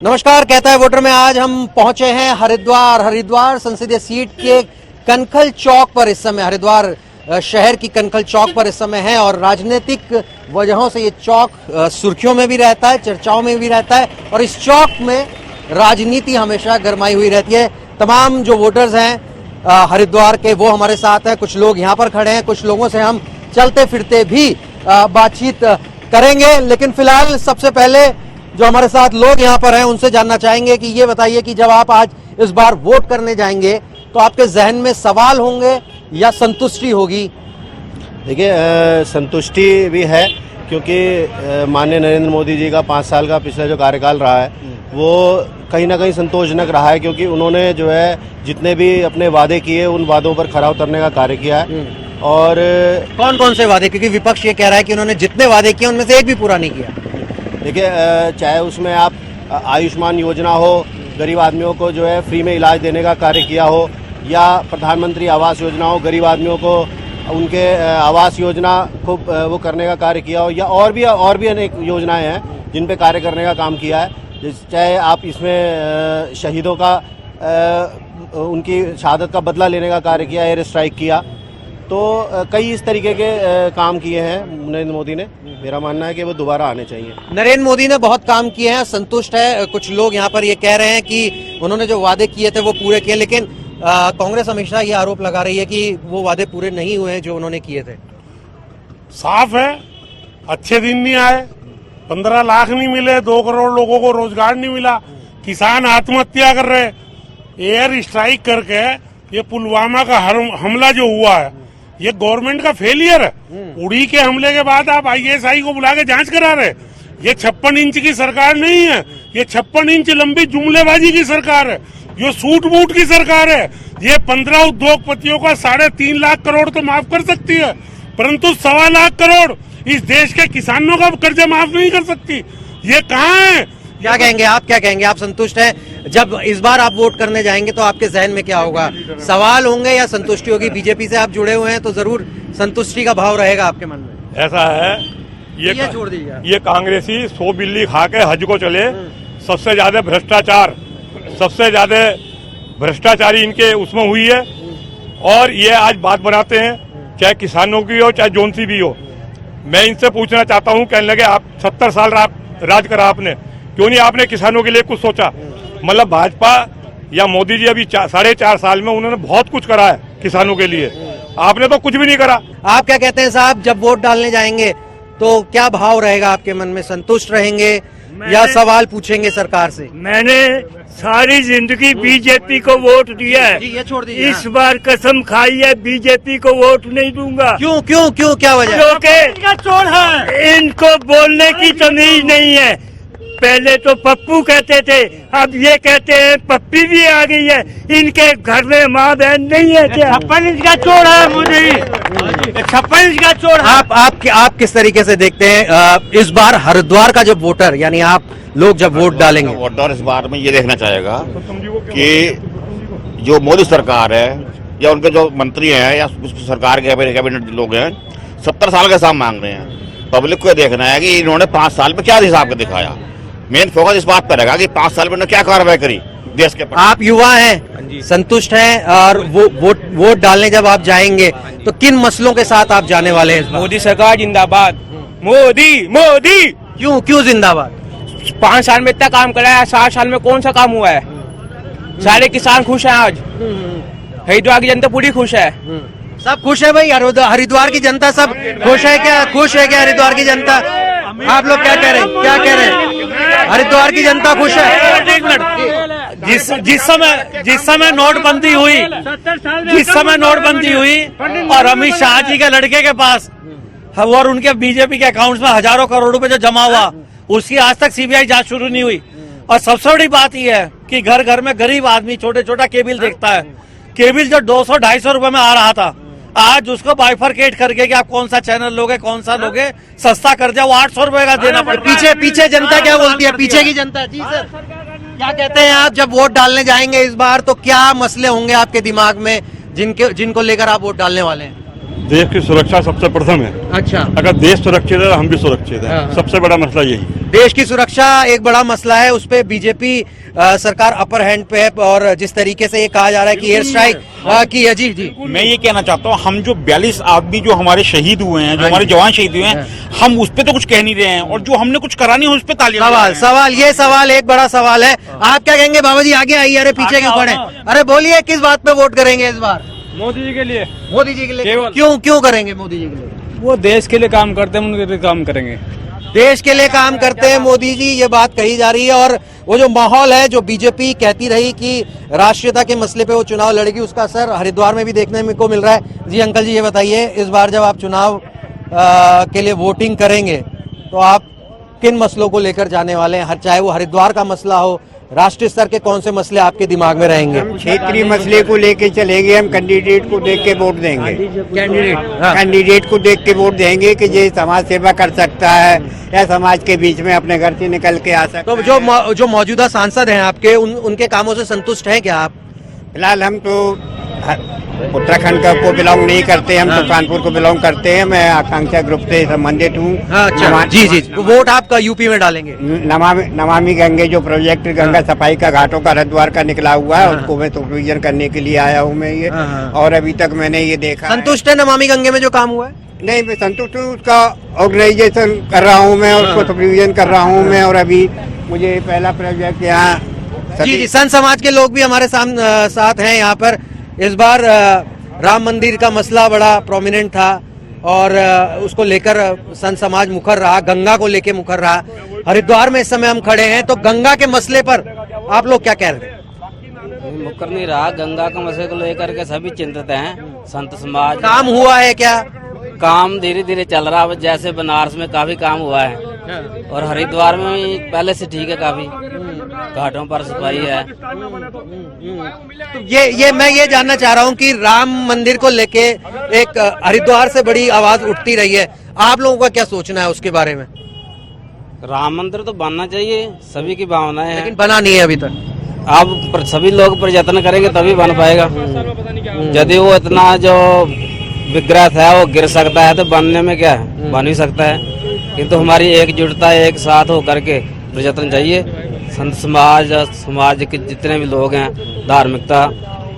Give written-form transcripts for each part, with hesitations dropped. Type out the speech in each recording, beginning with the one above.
नमस्कार, कहता है वोटर में आज हम पहुंचे हैं हरिद्वार संसदीय सीट के कनखल चौक पर। इस समय हरिद्वार शहर की कनखल चौक पर इस समय है और राजनीतिक वजहों से ये चौक सुर्खियों में भी रहता है, चर्चाओं में भी रहता है और इस चौक में राजनीति हमेशा गरमाई हुई रहती है। तमाम जो वोटर्स हैं हरिद्वार के वो हमारे साथ हैं, कुछ लोग यहाँ पर खड़े हैं, कुछ लोगों से हम चलते फिरते भी बातचीत करेंगे। लेकिन फिलहाल सबसे पहले जो हमारे साथ लोग यहाँ पर हैं उनसे जानना चाहेंगे कि ये बताइए कि जब आप आज इस बार वोट करने जाएंगे तो आपके जहन में सवाल होंगे या संतुष्टि होगी? देखिए, संतुष्टि भी है क्योंकि माननीय नरेंद्र मोदी जी का 5 साल का पिछला जो कार्यकाल रहा है वो कहीं ना कहीं संतोषजनक रहा है, क्योंकि उन्होंने जो है जितने भी अपने वादे किए उन वादों पर खरा उतरने का कार्य किया है। और कौन कौन से वादे? क्योंकि विपक्ष ये कह रहा है कि उन्होंने जितने वादे किए उनमें से एक भी पूरा नहीं किया। देखिए, चाहे उसमें आप आयुष्मान योजना हो, गरीब आदमियों को जो है फ्री में इलाज देने का कार्य किया हो, या प्रधानमंत्री आवास योजना हो, गरीब आदमियों को उनके आवास योजना को वो करने का कार्य किया हो, या और भी अनेक योजनाएं हैं जिन पे कार्य करने का काम किया है। चाहे आप इसमें शहीदों का उनकी शहादत का बदला लेने का कार्य किया, एयर स्ट्राइक किया, तो कई इस तरीके के काम किए हैं नरेंद्र मोदी ने। मेरा मानना है कि वो दोबारा आने चाहिए। नरेंद्र मोदी ने बहुत काम किए हैं, संतुष्ट है। कुछ लोग यहाँ पर ये कह रहे हैं कि उन्होंने जो वादे किए थे वो पूरे किए, लेकिन कांग्रेस हमेशा ये आरोप लगा रही है कि वो वादे पूरे नहीं हुए हैं जो उन्होंने किए थे। साफ है, अच्छे दिन नहीं आए, 15 लाख नहीं मिले, 2 करोड़ लोगों को रोजगार नहीं मिला, किसान आत्महत्या कर रहे, एयर स्ट्राइक करके ये पुलवामा का हमला जो हुआ है ये गवर्नमेंट का फेलियर है। उड़ी के हमले के बाद आप ISI को बुला के जांच करा रहे। ये 56 इंच की सरकार नहीं है, ये 56 इंच लंबी जुमलेबाजी की सरकार है, ये सूट बूट की सरकार है। ये 15 उद्योगपतियों का 3.5 लाख करोड़ तो माफ कर सकती है, परंतु 1.25 लाख करोड़ इस देश के किसानों का कर्जा माफ नहीं कर सकती। ये कहाँ है? क्या कहेंगे आप? क्या कहेंगे आप? संतुष्ट हैं? जब इस बार आप वोट करने जाएंगे तो आपके जहन में क्या होगा? सवाल होंगे या संतुष्टि होगी? बीजेपी से आप जुड़े हुए हैं तो जरूर संतुष्टि का भाव रहेगा आपके मन में। ऐसा है, ये छोड़ दीजिए। ये कांग्रेसी 100 बिल्ली खा के हज को चले। सबसे ज्यादा भ्रष्टाचारी इनके उसमें हुई है और ये आज बात बनाते हैं, चाहे किसानों की हो चाहे जोन सी भी हो। मैं इनसे पूछना चाहता हूँ, कहने लगे आप 70 साल राज करा आपने, क्यों नहीं आपने किसानों के लिए कुछ सोचा? मतलब भाजपा या मोदी जी अभी 4.5 साल में उन्होंने बहुत कुछ करा है किसानों के लिए, आपने तो कुछ भी नहीं करा। आप क्या कहते हैं साहब, जब वोट डालने जाएंगे तो क्या भाव रहेगा आपके मन में? संतुष्ट रहेंगे या सवाल पूछेंगे सरकार से? मैंने सारी जिंदगी बीजेपी को वोट दिया है। ये छोड़ दीजिए। इस बार कसम खाई है बीजेपी को वोट नहीं दूंगा। क्यों क्यों क्यों क्या वजह? क्योंकि इनको बोलने की तमीज नहीं है। पहले तो पप्पू कहते थे, अब ये कहते हैं पप्पी भी आ गई है। इनके घर में माँ बहन नहीं है क्या? 56 इंच का चोर है मोदी, 56 इंच का चोर है। आप किस तरीके से देखते हैं इस बार हरिद्वार का जब वोटर यानी आप लोग जब वोट डालेंगे? वोटर इस बार में ये देखना चाहेगा कि जो मोदी सरकार है या उनके जो मंत्री हैं या सरकार के कैबिनेट लोग हैं 70 साल का हिसाब मांग रहे हैं। पब्लिक को देखना है कि इन्होंने 5 साल में क्या हिसाब का दिखाया। मेन फोकस इस बात पर रहेगा कि 5 साल में क्या कार्रवाई करी देश के पर। आप युवा हैं, संतुष्ट हैं और वोट डालने जब आप जाएंगे तो किन मसलों के साथ आप जाने वाले हैं? मोदी सरकार जिंदाबाद। मोदी मोदी क्यों जिंदाबाद? 5 साल में इतना काम करा है, 7 साल में कौन सा काम हुआ है? सारे किसान खुश हैं आज, हरिद्वार की जनता पूरी खुश है। सब खुश है भाई, हरिद्वार की जनता सब खुश है क्या? खुश है क्या हरिद्वार की जनता? आप लोग क्या कह रहे हैं? क्या कह रहे हैं? हरिद्वार की जनता खुश है? जिस समय नोटबंदी हुई और अमित शाह जी के लड़के के पास और उनके बीजेपी के अकाउंट्स में हजारों करोड़ रुपए जो जमा हुआ, उसकी आज तक CBI जांच शुरू नहीं हुई। और सबसे बड़ी बात यह है कि घर घर में गरीब आदमी छोटा केबिल देखता है। केबिल जो 200-250 रुपए में आ रहा था, आज उसको बाइफरकेट करके कि आप कौन सा चैनल लोगे, कौन सा लोगे, सस्ता कर जाओ, 800 रुपए का देना पड़ता। पीछे जनता क्या बोलती है? पीछे की जनता। जी सर, क्या कहते हैं आप? जब वोट डालने जाएंगे इस बार तो क्या मसले होंगे आपके दिमाग में जिनको लेकर आप वोट डालने वाले हैं? देश की सुरक्षा सबसे प्रथम है। अच्छा, अगर देश सुरक्षित है तो हम भी सुरक्षित हाँ। हैं। सबसे बड़ा मसला यही है। देश की सुरक्षा एक बड़ा मसला है, उस पे बीजेपी सरकार अपर हैंड पे है। और जिस तरीके से ये कहा जा रहा है कि एयर स्ट्राइक की है, जी जी, मैं ये कहना चाहता हूँ, हम जो 42 आदमी जो हमारे शहीद हुए हैं, जो हाँ हमारे जी। जवान शहीद हुए हैं, हम उस पे तो कुछ कह नहीं रहे हैं, और जो हमने कुछ करा नहीं है उस पे तालियां ये सवाल एक बड़ा सवाल है। आप क्या कहेंगे बाबा जी? आगे आइए, अरे पीछे क्यों खड़े? अरे बोलिए, किस बात पे वोट करेंगे इस बार? मोदी जी के लिए। मोदी जी के लिए। केवल। क्यों करेंगे मोदी जी के लिए? वो देश के लिए काम करते हैं, उनके लिए काम करेंगे। देश के लिए काम करते हैं मोदी जी, ये बात कही जा रही है। और वो जो माहौल है, जो बीजेपी कहती रही कि राष्ट्रीयता के मसले पे वो चुनाव लड़ेगी, उसका असर हरिद्वार में भी देखने को मिल रहा है। जी अंकल जी, ये बताइए, इस बार जब आप चुनाव के लिए वोटिंग करेंगे तो आप किन मसलों को लेकर जाने वाले हैं? चाहे वो हरिद्वार का मसला हो, राष्ट्रीय स्तर के कौन से मसले आपके दिमाग में रहेंगे? क्षेत्रीय मसले को लेके चलेंगे। हम कैंडिडेट को देख के वोट देंगे। कैंडिडेट को देख के वोट देंगे कि ये समाज सेवा कर सकता है या समाज के बीच में अपने घर से निकल के आ सकता तो है। जो मौजूदा सांसद हैं आपके, उनके कामों से संतुष्ट हैं क्या आप? फिलहाल हम तो उत्तराखंड का को बिलोंग नहीं करते, हम तो कानपुर को बिलोंग करते हैं। मैं आकांक्षा ग्रुप से संबंधित हूँ। अच्छा, जी जी, वोट आपका यूपी में डालेंगे? नमामि गंगे जो प्रोजेक्ट गंगा सफाई का घाटों का हरिद्वार का निकला हुआ है, उसको मैं सुपरविजन करने के लिए आया हूँ मैं ये। और अभी तक मैंने ये देखा। संतुष्ट है नमामि गंगे में जो काम हुआ है? नहीं, मैं संतुष्ट हूँ। उसका ऑर्गेनाइजेशन कर रहा हूँ मैं, उसको सुपरविजन कर रहा हूँ मैं। और अभी मुझे पहला प्रोजेक्ट यहाँ जी जी, संत समाज के लोग भी हमारे साथ हैं यहाँ पर। इस बार राम मंदिर का मसला बड़ा प्रोमिनेंट था और उसको लेकर संत समाज मुखर रहा, गंगा को लेकर मुखर रहा। हरिद्वार में इस समय हम खड़े हैं, तो गंगा के मसले पर आप लोग क्या कह रहे हैं? मुकर नहीं रहा। गंगा के मसले को लेकर के सभी चिंतित हैं। संत समाज। काम हुआ है क्या? काम धीरे धीरे चल रहा है। जैसे बनारस में काफी काम हुआ है और हरिद्वार में भी पहले से ठीक है, काफी घाटों पर सफाई है। तो ये मैं ये जानना चाह रहा हूँ कि राम मंदिर को लेके एक हरिद्वार से बड़ी आवाज उठती रही है, आप लोगों का क्या सोचना है उसके बारे में? राम मंदिर तो बनना चाहिए, सभी की भावनाएं हैं, लेकिन बना नहीं है अभी तक। अब सभी लोग प्रयत्न करेंगे तभी बन पाएगा। यदि वो इतना जो विग्रह है वो गिर सकता है तो बनने में क्या है, बन भी सकता है। किंतु हमारी एकजुटता, एक साथ होकर के प्रयत्न चाहिए। संत समाज के जितने भी लोग हैं, धार्मिकता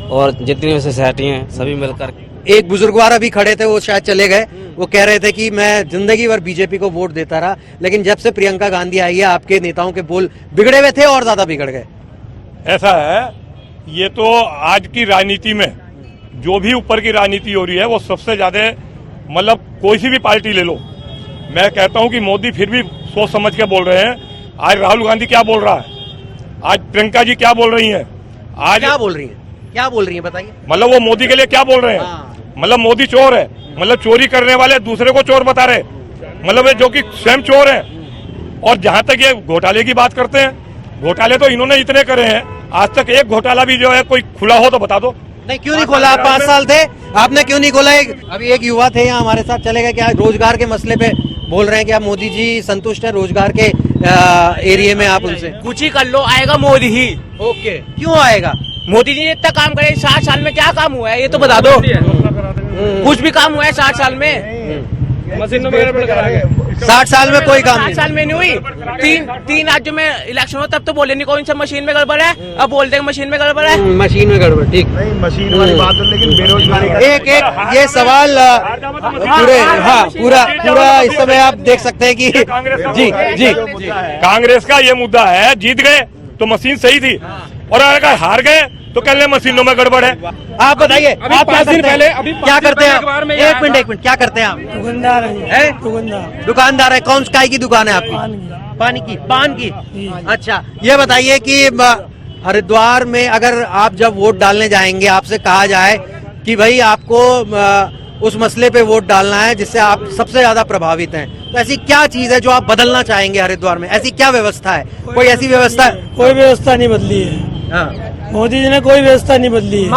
और जितनी भी सोसाइटी हैं, सभी मिलकर। एक बुजुर्गवार अभी खड़े थे, वो शायद चले गए। वो कह रहे थे कि मैं जिंदगी भर बीजेपी को वोट देता रहा, लेकिन जब से प्रियंका गांधी आई है, आपके नेताओं के बोल बिगड़े हुए थे और ज्यादा बिगड़ गए। ऐसा है, ये तो आज की राजनीति में जो भी ऊपर की राजनीति हो रही है, वो सबसे ज्यादा, मतलब कोई सी भी पार्टी ले लो, मैं कहता हूं कि मोदी फिर भी सोच समझ के बोल रहे हैं। आज राहुल गांधी क्या बोल रहा है, आज प्रियंका जी क्या बोल रही हैं, आज क्या बोल रही हैं बताइए। मतलब वो मोदी के लिए क्या बोल रहे हैं। मतलब मोदी चोर है, मतलब चोरी करने वाले दूसरे को चोर बता रहे, मतलब जो कि स्वयं चोर है। और जहां तक ये घोटाले की बात करते हैं, घोटाले तो इन्होंने इतने करे हैं, आज तक एक घोटाला भी जो है कोई खुला हो तो बता दो। नहीं, क्यों नहीं खोला? आप 5 साल थे, आपने क्यों नहीं खोला? अभी एक युवा थे यहाँ हमारे साथ, चले गए। क्या रोजगार के मसले पे बोल रहे हैं कि आप मोदी जी संतुष्ट है रोजगार के एरिया में? आप उनसे कुछ ही कर लो, आएगा मोदी ही। ओके, क्यों आएगा? मोदी जी ने इतना काम करे, 60 साल में क्या काम हुआ है ये तो बता दो। कुछ भी काम हुआ है 60 साल में? मशीनों में 60 साल में कोई काम 60 साल में नहीं हुई। तीन राज्यों में इलेक्शन हो तब तो बोले नहीं कौन सा मशीन में गड़बड़ है, अब बोल देंगे मशीन में गड़बड़ है। मशीन में गड़बड़, ठीक। मशीन वाली बात है, लेकिन बेरोजगारी एक ये सवाल पूरा इस समय आप देख सकते हैं कि जी कांग्रेस का ये मुद्दा है, जीत गए तो मशीन सही थी, और अगर हार गए तो कल मशीनों में गड़बड़ है। आप बताइए, आप 5 दिन पहले क्या करते हैं आप? एक मिनट, क्या करते हैं आप? दुकानदार है। कौन सी की दुकान है आपकी? पान की। अच्छा, ये बताइए कि हरिद्वार में अगर आप जब वोट डालने जाएंगे, आपसे कहा जाए कि भाई आपको उस मसले पे वोट डालना है जिससे आप सबसे ज्यादा प्रभावित हैं, तो ऐसी क्या चीज है जो आप बदलना चाहेंगे हरिद्वार में? ऐसी क्या व्यवस्था है? कोई ऐसी व्यवस्था? कोई व्यवस्था नहीं बदली है। मोदी जी ने कोई व्यवस्था नहीं बदली है।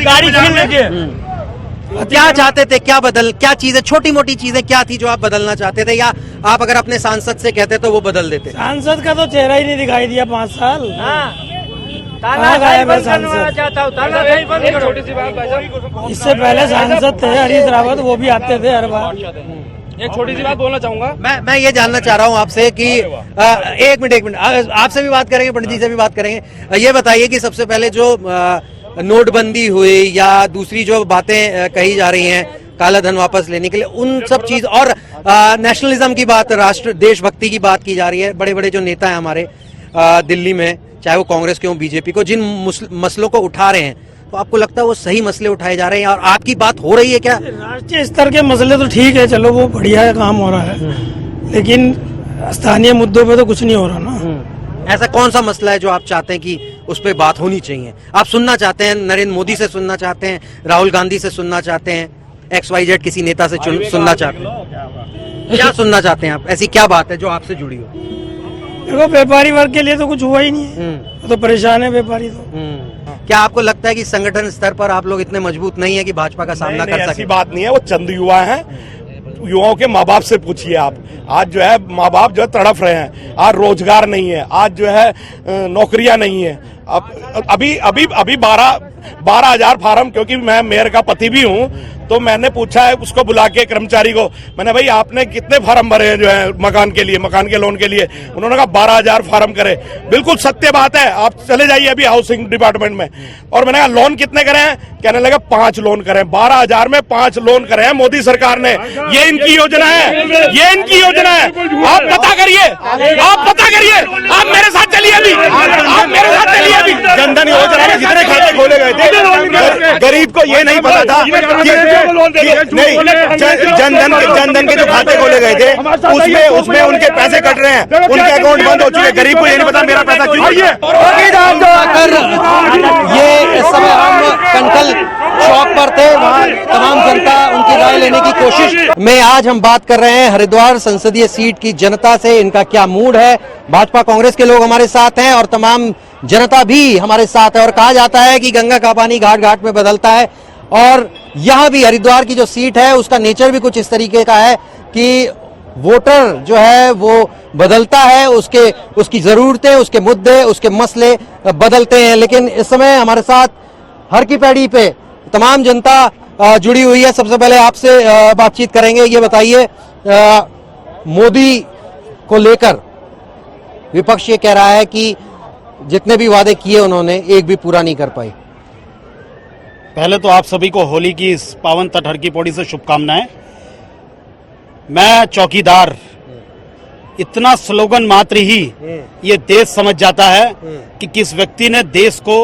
गाड़ी छीन लीजिए। क्या चाहते थे? क्या चीजें, छोटी मोटी चीजें क्या थी जो आप बदलना चाहते थे, या आप अगर अपने सांसद से कहते तो वो बदल देते? सांसद का तो चेहरा ही नहीं दिखाई दिया 5 साल। कहाँ गायब है सांसद? इससे पहले सांसद थे हरीश रावत, वो भी आते थे हर बार। एक छोटी सी बात बोलना चाहूंगा। मैं ये जानना चाह रहा हूँ आपसे कि एक मिनट आपसे भी बात करेंगे, पंडित जी से भी बात करेंगे। ये बताइए कि सबसे पहले जो नोटबंदी हुई या दूसरी जो बातें कही जा रही हैं काला धन वापस लेने के लिए, उन सब चीज और नेशनलिज्म की बात, राष्ट्र देशभक्ति की बात की जा रही है। बड़े बड़े जो नेता हैं हमारे दिल्ली में, चाहे वो कांग्रेस के हो बीजेपी को, जिन मसलों को उठा रहे हैं, तो आपको लगता है वो सही मसले उठाए जा रहे हैं और आपकी बात हो रही है क्या? राष्ट्रीय स्तर के मसले तो ठीक है, चलो वो बढ़िया काम हो रहा है, लेकिन स्थानीय मुद्दों पे तो कुछ नहीं हो रहा ना। ऐसा कौन सा मसला है जो आप चाहते हैं कि उस पर बात होनी चाहिए? आप सुनना चाहते हैं, नरेंद्र मोदी से सुनना चाहते हैं, राहुल गांधी से सुनना चाहते हैं, XYZ किसी नेता से सुनना चाहते हैं? क्या सुनना चाहते हैं आप? ऐसी क्या बात है जो आपसे जुड़ी हो? देखो, व्यापारी वर्ग के लिए तो कुछ हुआ ही नहीं है, तो परेशान है व्यापारी तो। क्या आपको लगता है कि संगठन स्तर पर आप लोग इतने मजबूत नहीं है कि भाजपा का सामना कर सके? ऐसी बात नहीं है, वो चंद युवा हैं, युवाओं के माँ बाप से पूछिए आप। आज जो है माँ बाप जो है तड़फ रहे हैं, आज रोजगार नहीं है, आज जो है नौकरियां नहीं है। अब अभी 12,000 फार्म, क्योंकि मैं मेयर का पति भी हूँ, तो मैंने पूछा है उसको बुला के कर्मचारी को, मैंने भाई आपने कितने फार्म भरे हैं जो है मकान के लिए, मकान के लोन के लिए? उन्होंने कहा 12,000 फार्म करे। बिल्कुल सत्य बात है, आप चले जाइए अभी हाउसिंग डिपार्टमेंट में। और मैंने कहा लोन कितने करे हैं? कहने लगे 5 लोन करे। 12,000 में 5 लोन करे हैं मोदी सरकार ने। ये इनकी योजना है, ये इनकी योजना है। आप पता करिए, आप पता करिए, आप मेरे साथ चलिए अभी, आप मेरे साथ चलिए अभी। जनधन योजना में जितने खाते खोले गए थे, गरीब को ये नहीं पता था कि नहीं, जनधन के जो खाते खोले गए थे उसमें उनके पैसे कट रहे हैं, उनके अकाउंट बंद हो चुके हैं। गरीब को ये नहीं पता मेरा पैसा क्यों है। ये इस समय हम कनकल चौक पर थे, वहाँ तमाम जनता उनकी राय लेने की कोशिश में आज हम बात कर रहे हैं हरिद्वार संसदीय सीट की जनता से। इनका क्या मूड है? भाजपा कांग्रेस के लोग हमारे साथ हैं और तमाम जनता भी हमारे साथ है। और कहा जाता है कि गंगा का पानी घाट घाट में बदलता है, और यहाँ भी हरिद्वार की जो सीट है उसका नेचर भी कुछ इस तरीके का है कि वोटर जो है वो बदलता है, उसकी जरूरतें, उसके मुद्दे, उसके मसले बदलते हैं। लेकिन इस समय हमारे साथ हर की पैड़ी पे तमाम जनता जुड़ी हुई है। सबसे पहले आपसे बातचीत करेंगे। ये बताइए, मोदी को लेकर विपक्ष ये कह रहा है कि जितने भी वादे किए उन्होंने एक भी पूरा नहीं कर पाई। पहले तो आप सभी को होली की इस पावन तट हर की पौड़ी से शुभकामनाएं। मैं चौकीदार, इतना स्लोगन मात्र ही ये देश समझ जाता है कि किस व्यक्ति ने देश को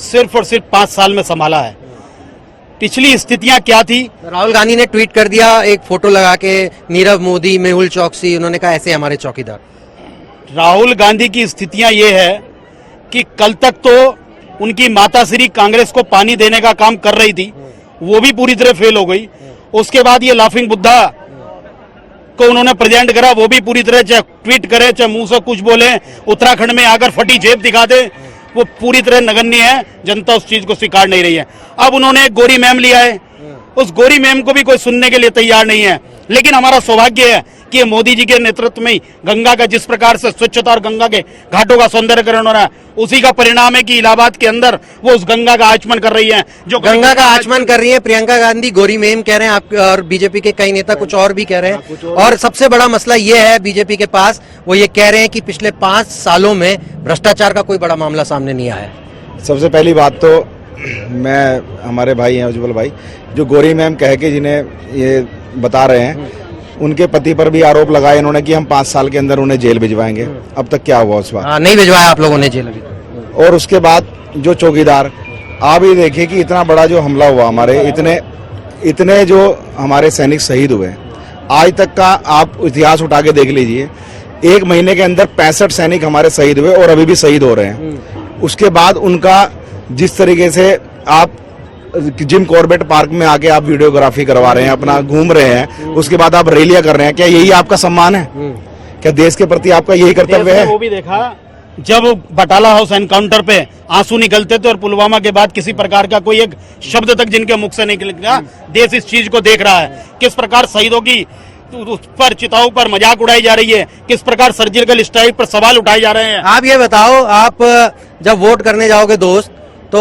सिर्फ और सिर्फ 5 साल में संभाला है। पिछली स्थितियां क्या थी? राहुल गांधी ने ट्वीट कर दिया एक फोटो लगा के, नीरव मोदी, मेहुल चौकसी, उन्होंने कहा ऐसे हमारे चौकीदार। राहुल गांधी की स्थितियां ये है कि कल तक तो उनकी माताश्री कांग्रेस को पानी देने का काम कर रही थी, वो भी पूरी तरह फेल हो गई। उसके बाद ये लाफिंग बुद्धा को उन्होंने प्रेजेंट करा, वो भी पूरी तरह, चाहे ट्वीट करे चाहे मुंह से कुछ बोले, उत्तराखंड में आकर फटी जेब दिखा दे, वो पूरी तरह नगण्य है। जनता उस चीज को स्वीकार नहीं रही है। अब उन्होंने एक गोरी मैम लिया है, उस गोरी मैम को भी कोई सुनने के लिए तैयार नहीं है। लेकिन हमारा सौभाग्य है कि मोदी जी के नेतृत्व में गंगा का जिस प्रकार से स्वच्छता और गंगा के घाटों का सौंदर्यकरण हो रहा है, उसी का परिणाम है कि इलाहाबाद के अंदर वो उस गंगा का आचमन कर रही है। जो गंगा का आचमन कर रही है प्रियंका गांधी, गोरी मेम कह रहे हैं आप, और बीजेपी के कई नेता कुछ और भी कह रहे हैं। और सबसे बड़ा मसला ये है बीजेपी के पास, वो ये कह रहे हैं कि पिछले 5 सालों में भ्रष्टाचार का कोई बड़ा मामला सामने नहीं आया है। सबसे पहली बात तो मैं, हमारे भाई हैं उज्जवल भाई, जो गोरी मैम कह के जिन्हें ये बता रहे हैं, उनके पति पर भी आरोप लगाए इन्होंने कि हम 5 साल के अंदर उन्हें जेल भिजवाएंगे। अब तक क्या हुआ उस बात? नहीं भिजवाया आप लोगों ने जेल अभी। और उसके बाद जो चौकीदार, आप ये देखिए कि इतना बड़ा जो हमला हुआ, हमारे इतने जो हमारे सैनिक शहीद हुए, आज तक का आप इतिहास उठा के देख लीजिए। 1 महीने के अंदर 65 सैनिक हमारे शहीद हुए और अभी भी शहीद हो रहे हैं। उसके बाद उनका जिस तरीके से आप जिम कॉर्बेट पार्क में आके आप वीडियोग्राफी करवा रहे हैं, अपना घूम रहे हैं, उसके बाद आप रैलियां कर रहे हैं, क्या यही आपका सम्मान है? क्या देश के प्रति आपका यही कर्तव्य है? वो भी देखा जब बटाला हाउस एनकाउंटर पे आंसू निकलते थे और पुलवामा के बाद किसी प्रकार का कोई एक शब्द तक जिनके मुख से नहीं निकला। देश इस चीज को देख रहा है, किस प्रकार शहीदों की उस पर चिताओं पर मजाक उड़ाई जा रही है, किस प्रकार सर्जिकल स्ट्राइक पर सवाल उठाए जा रहे हैं। आप ये बताओ, आप जब वोट करने जाओगे दोस्त, तो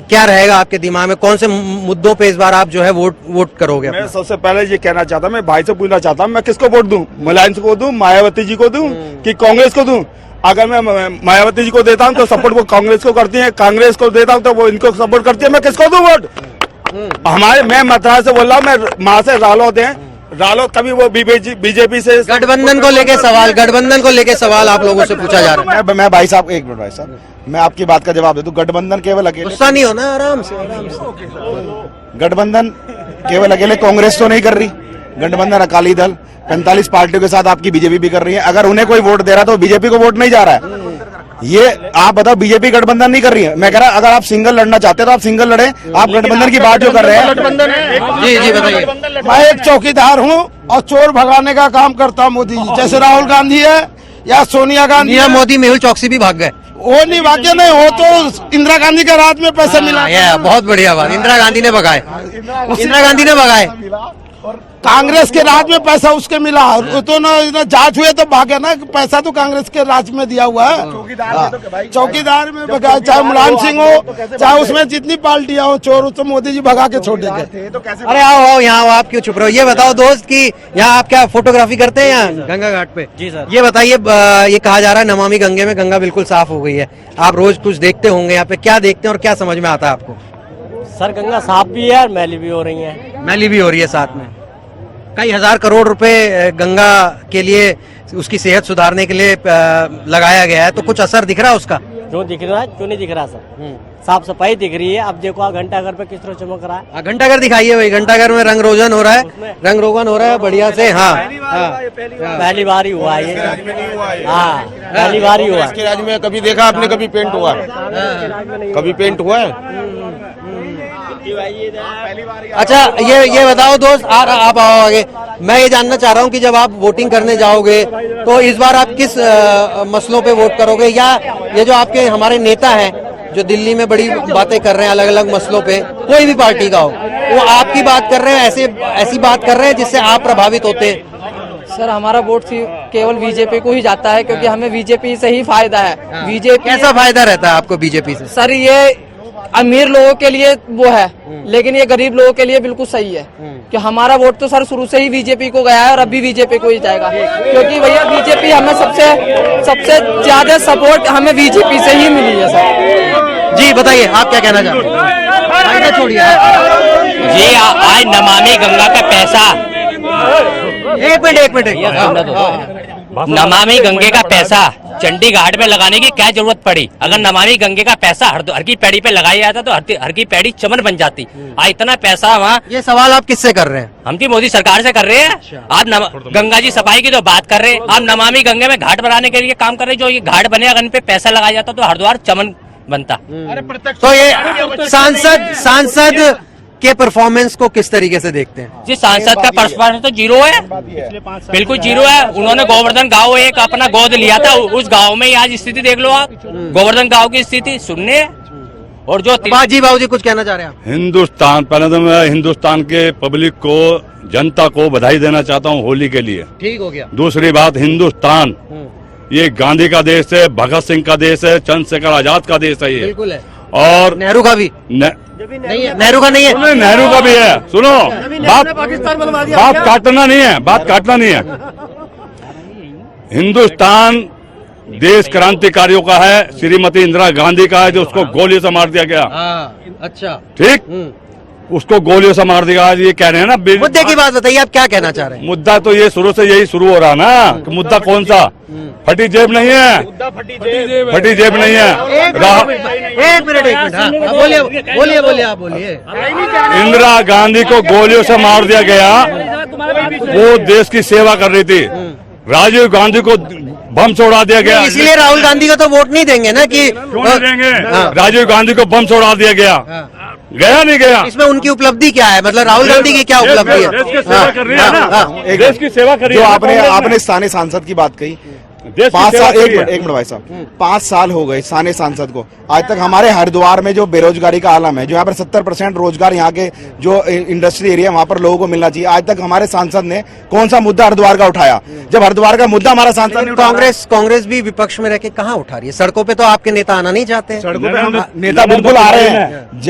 क्या रहेगा आपके दिमाग में, कौन से मुद्दों पे इस बार आप जो है वोट करोगे? मैं सबसे पहले ये कहना चाहता हूँ, मैं भाई से पूछना चाहता हूँ, मैं किसको वोट दूं? मुलायम को दूं, मायावती जी को दूं कि कांग्रेस को दूं? अगर मैं मायावती जी को देता हूं तो सपोर्ट वो कांग्रेस को करती है, कांग्रेस को देता हूं तो वो इनको सपोर्ट करती है, मैं किसको दूं वोट? मैं मद्रास से बोल रहा हूँ, मैं वहां से रालोद है, रालोद कभी वो बीजेपी से गठबंधन को लेके सवाल आप लोगों से पूछा जा रहा है। मैं भाई साहब, एक मिनट भाई साहब, मैं आपकी बात का जवाब दे दूं। गठबंधन केवल अकेले, गुस्सा नहीं होना, आराम से। गठबंधन केवल अकेले कांग्रेस तो नहीं कर रही, गठबंधन अकाली दल 45 पार्टियों के साथ आपकी बीजेपी भी कर रही है। अगर उन्हें कोई वोट दे रहा है तो बीजेपी को वोट नहीं जा रहा है। ये आप बताओ, बीजेपी गठबंधन नहीं कर रही है। मैं कह रहा अगर आप सिंगल लड़ना चाहते हैं तो आप सिंगल लड़े, आप गठबंधन की बात जो कर रहे हैं। जी बताइए। मैं एक चौकीदार हूँ और चोर भगाने का काम करता हूँ मोदी जी, जैसे राहुल गांधी है या सोनिया गांधी है। मोदी मेहुल चौकसी भी भाग गए। वो नहीं भाग्य नहीं, वो तो इंदिरा गांधी के राज में पैसे मिला। बहुत बढ़िया बात, इंदिरा गांधी ने भगाए। कांग्रेस के राज में पैसा उसके मिला, तो ना जांच हुए तो भागे ना, पैसा तो कांग्रेस के राज में दिया हुआ है। चौकीदार में भगा, चाहे मुलायम सिंह हो, चाहे उसमें जितनी पार्टियां हो, चोर तो मोदी जी भगा के छोड़ देंगे। अरे आओ यहाँ, आप क्यों छुप रहे हो? ये बताओ दोस्त कि यहाँ आप क्या फोटोग्राफी करते हैं यहाँ गंगा घाट पे? जी सर। ये बताइए, ये कहा जा रहा है नमामि गंगे में गंगा बिल्कुल साफ हो गई है, आप रोज कुछ देखते होंगे यहाँ पे, क्या देखते हैं और क्या समझ में आता है आपको? सर गंगा साफ भी है और मैली भी हो रही है। मैली भी हो रही है साथ में। कई हजार करोड़ रुपए गंगा के लिए, उसकी सेहत सुधारने के लिए लगाया गया है, तो कुछ असर दिख रहा है उसका? क्यों दिख रहा है, क्यों नहीं दिख रहा सर? साफ सफाई दिख रही है। अब देखो आप घंटाघर पे किस तरह चमक रहा है। घंटाघर दिखाइए भाई, घंटाघर में रंग रोगन हो रहा है बढ़िया से। पहली बार ही हुआ है ये। हाँ पहली बार ही हुआ। इसके राज्य में कभी देखा आपने, कभी पेंट हुआ है? कभी पेंट हुआ है? अच्छा ये बताओ दोस्त, आप आओ आगे। मैं ये जानना चाह रहा हूँ कि जब आप वोटिंग करने जाओगे तो इस बार आप किस मसलों पे वोट करोगे, या ये जो आपके हमारे नेता हैं जो दिल्ली में बड़ी बातें कर रहे हैं अलग अलग मसलों पे, कोई भी पार्टी का हो, वो आपकी बात कर रहे हैं, ऐसी बात कर रहे हैं जिससे आप प्रभावित होते हैं? सर हमारा वोट केवल बीजेपी को ही जाता है, क्योंकि हमें बीजेपी से ही फायदा है। बीजेपी कैसा फायदा रहता है आपको बीजेपी से? सर ये अमीर लोगों के लिए वो है, लेकिन ये गरीब लोगों के लिए बिल्कुल सही है। कि हमारा वोट तो सर शुरू से ही बीजेपी को गया है और अभी बीजेपी को ही जाएगा, क्योंकि भैया बीजेपी हमें सबसे ज्यादा सपोर्ट हमें बीजेपी से ही मिली है सर। जी बताइए, आप क्या कहना चाहते हैं? छोड़िए जी। आज नमामि गंगा का पैसा, एक मिनट नमामि गंगे का पैसा चंडीगढ़ में लगाने की क्या जरूरत पड़ी? अगर नमामि गंगे का पैसा हर की पैड़ी पे लगाया जाता तो हर की पैड़ी चमन बन जाती। आज इतना पैसा वहाँ। ये सवाल आप किससे कर रहे हैं? हम भी मोदी सरकार से कर रहे हैं। आप गंगा जी सफाई की तो बात कर रहे हैं, आप नमामि गंगे में घाट बनाने के लिए काम कर रहे हैं। जो ये घाट बने, अगर इन पे पैसा लगाया जाता तो हरिद्वार चमन बनता। तो ये सांसद के परफॉर्मेंस को किस तरीके से देखते हैं? जी सांसद का परफॉर्मेंस तो जीरो है, बिल्कुल जीरो है। उन्होंने गोवर्धन गांव एक अपना गोद लिया था, उस गांव में ही आज स्थिति देख लो आप। गोवर्धन गांव की स्थिति सुनने। और जो बाबूजी कुछ कहना चाह रहे हैं आप? हिंदुस्तान, पहले तो मैं हिंदुस्तान के पब्लिक को, जनता को बधाई देना चाहता हूँ होली के लिए। ठीक हो गया। दूसरी बात, हिंदुस्तान ये गांधी का देश है, भगत सिंह का देश है, चंद्रशेखर आजाद का देश है ये। बिल्कुल है। और नेहरू का भी नहीं है, नेहरू का नहीं है, नेहरू का भी है। सुनो, बात काटना नहीं है, बात काटना नहीं है। हिंदुस्तान देश क्रांतिकारियों का है, श्रीमती इंदिरा गांधी का है, जो उसको गोली से मार दिया गया। अच्छा ठीक, उसको गोलियों से मार दिया। आज ये कह रहे हैं ना, मुद्दे की बात बताइए, आप क्या कहना चाह रहे हैं? मुद्दा तो ये शुरू से यही शुरू हो रहा ना कि मुद्दा कौन सा? फटी जेब नहीं है, फटी जेब नहीं है। एक मिनट बोलिए आप बोलिए। इंदिरा गांधी को गोलियों से मार दिया गया, वो देश की सेवा कर रही थी। राजीव गांधी को बम छोड़ा दिया गया, इसलिए राहुल गांधी को तो वोट नहीं देंगे ना? कि क्यों नहीं देंगे? राजीव गांधी को बम छोड़ा दिया गया, गया नहीं गया? इसमें उनकी उपलब्धि क्या है? मतलब राहुल गांधी की क्या उपलब्धि है? देश की सेवा कर रही है ना, देश की सेवा कर रही जो है। आपने स्थानीय सांसद की बात कही, देश की 5 सेवा साल, के एक लिए। मिनट भाई साहब, 5 साल हो गए साने सांसद को। आज तक हमारे हरिद्वार में जो बेरोजगारी का आलम है, जो यहाँ पर 70% रोजगार यहाँ के जो इंडस्ट्री एरिया वहाँ पर लोगों को मिलना चाहिए, आज तक हमारे सांसद ने कौन सा मुद्दा हरिद्वार का उठाया? जब हरिद्वार का मुद्दा हमारा सांसद ने उठाया। कांग्रेस भी विपक्ष में रह के कहाँ उठा रही है? सड़कों पे तो आपके नेता आना नहीं चाहते हैं। सड़कों पे हम नेता बिल्कुल आ रहे हैं।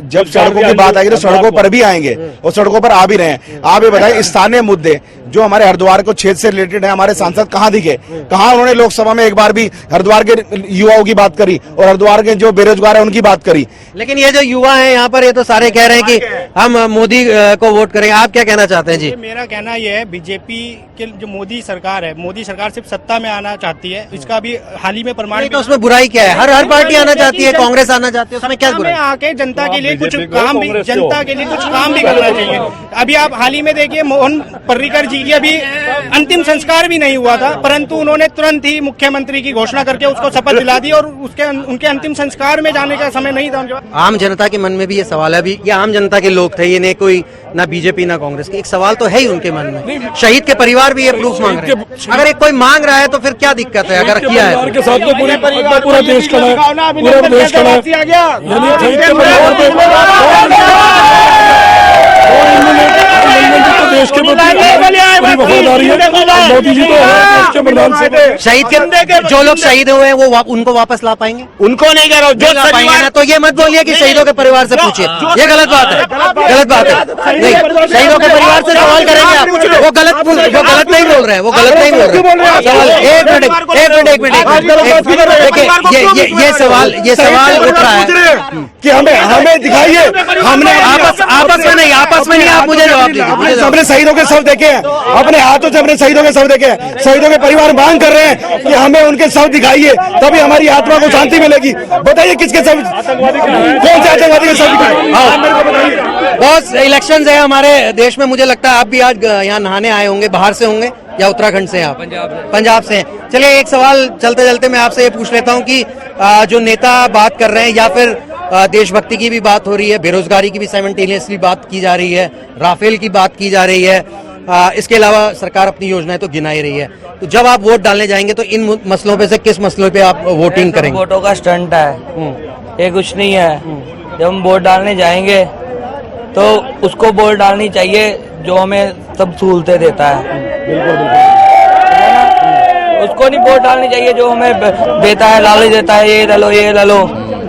जब सड़कों की बात आएगी तो सड़कों पर भी आएंगे और सड़कों पर आ भी रहे हैं। आप ये बताइए, स्थानीय मुद्दे जो हमारे हरिद्वार को क्षेत्र से रिलेटेड है, हमारे सांसद कहाँ दिखे? कहाँ उन्होंने लोकसभा में एक बार भी हरिद्वार के युवाओं की बात करी और हरिद्वार के जो बेरोजगार है उनकी बात करी? लेकिन ये जो युवा हैं यहाँ पर, ये तो सारे कह रहे हैं कि हम मोदी को वोट करेंगे। आप क्या कहना चाहते हैं जी? मेरा कहना यह है, बीजेपी के जो मोदी सरकार है, मोदी सरकार सिर्फ सत्ता में आना चाहती है। इसका भी हाल ही में प्रमाण। तो उसमें बुराई क्या है? हर पार्टी आना चाहती है, कांग्रेस आना चाहती है, उसमें क्या बुराई? आके जनता के लिए कुछ काम भी, जनता के लिए कुछ काम भी करना चाहिए। अभी आप हाल ही में देखिए, मोहन पर्रिकर जी की अभी अंतिम संस्कार भी नहीं हुआ था, परंतु उन्होंने तुरंत ही मुख्यमंत्री की घोषणा करके उसको शपथ दिला दी और उनके अंतिम संस्कार में जाने का समय नहीं था। आम जनता के मन में भी ये सवाल है, अभी ये आम जनता के लोग थे, ये नहीं कोई ना बीजेपी ना कांग्रेस के, एक सवाल तो है ही उनके मन में। शहीद के परिवार भी ये प्रूफ मांग रहे हैं। अगर एक कोई मांग रहा है तो फिर क्या दिक्कत है? अगर किया है के साथ तो पूरा देश खड़ा है, पूरा देश खड़ा देश के वफादारी है। मोदी जी तो देश के प्रधान से शहीद के जो लोग शहीद हुए हैं वो उनको वापस ला पाएंगे? उनको नहीं कह रहा हूँ, जो ला पाएंगे ना, तो ये मत बोलिए कि शहीदों के परिवार से पूछिए, ये गलत बात है, गलत बात है। नहीं, शहीदों के परिवार से सवाल करेंगे आप, वो गलत नहीं बोल रहे हैं, वो गलत नहीं बोल रहे हैं। सवाल एक मिनट देखिए, ये सवाल उठ रहा है कि हमें दिखाइए, हमने आपस में नहीं, आप मुझे जवाब दीजिए। हमने शहीदों के शव देखे हैं, अपने हाथों से हमने शहीदों के शव देखे हैं। शहीदों के परिवार मांग कर रहे हैं कि हमें उनके शव दिखाइए, तभी हमारी आत्मा को शांति मिलेगी। बताइए किसके शव, कौन से आतंकवादी के शव दिखाए? बहुत इलेक्शंस है हमारे देश में, मुझे लगता है आप भी आज यहाँ नहाने आए होंगे, बाहर से होंगे या उत्तराखंड से? आप पंजाब से हैं। चलिए एक सवाल चलते चलते मैं आपसे ये पूछ लेता हूँ कि जो नेता बात कर रहे हैं, या फिर देशभक्ति की भी बात हो रही है, बेरोजगारी की भी साइमल्टेनियसली बात की जा रही है, राफेल की बात की जा रही है, इसके अलावा सरकार अपनी योजनाएं तो गिना ही रही है, तो जब आप वोट डालने जाएंगे तो इन मसलों पे से किस मसलों पे आप वोटिंग करेंगे? वोटों का स्टंट है, ये कुछ नहीं है। जब हम वोट डालने जाएंगे तो उसको वोट डालनी चाहिए जो हमें सब सहूलतें देता है। उसको नहीं वोट डालनी चाहिए जो हमें देता है, लालच देता है, ये ले लो।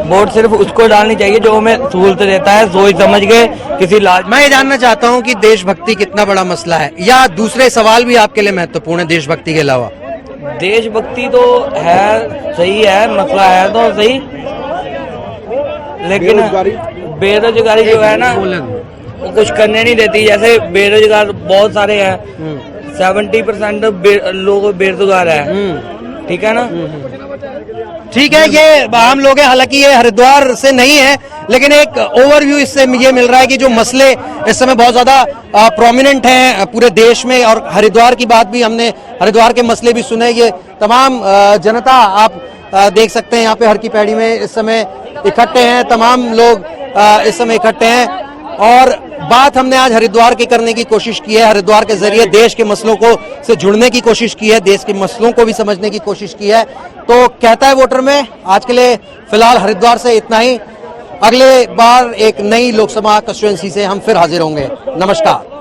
वोट सिर्फ उसको डालनी चाहिए जो हमें सहूलतें देता है, सोच समझ के किसी लाज। मैं ये जानना चाहता हूँ कि देशभक्ति कितना बड़ा मसला है, या दूसरे सवाल भी आपके लिए महत्वपूर्ण है देशभक्ति के अलावा? देशभक्ति तो है, सही है, मसला है तो सही, लेकिन बेरोजगारी जो है ना वो कुछ करने नहीं देती। जैसे बेरोजगार बहुत सारे हैं, 70% लोग बेरोजगार है, ठीक है ना? ठीक है, ये आम लोग हैं, हालांकि ये हरिद्वार से नहीं है, लेकिन एक ओवरव्यू इससे ये मिल रहा है कि जो मसले इस समय बहुत ज्यादा प्रोमिनेंट हैं पूरे देश में, और हरिद्वार की बात भी हमने, हरिद्वार के मसले भी सुने। ये तमाम जनता आप देख सकते हैं यहाँ पे हर की पैड़ी में इस समय इकट्ठे हैं, तमाम लोग इस समय इकट्ठे हैं, और बात हमने आज हरिद्वार की करने की कोशिश की है। हरिद्वार के जरिए देश के मसलों को से जुड़ने की कोशिश की है, देश के मसलों को भी समझने की कोशिश की है। तो कहता है वोटर में आज के लिए फिलहाल हरिद्वार से इतना ही। अगले बार एक नई लोकसभा कंस्टिट्यूएंसी से हम फिर हाजिर होंगे। नमस्कार।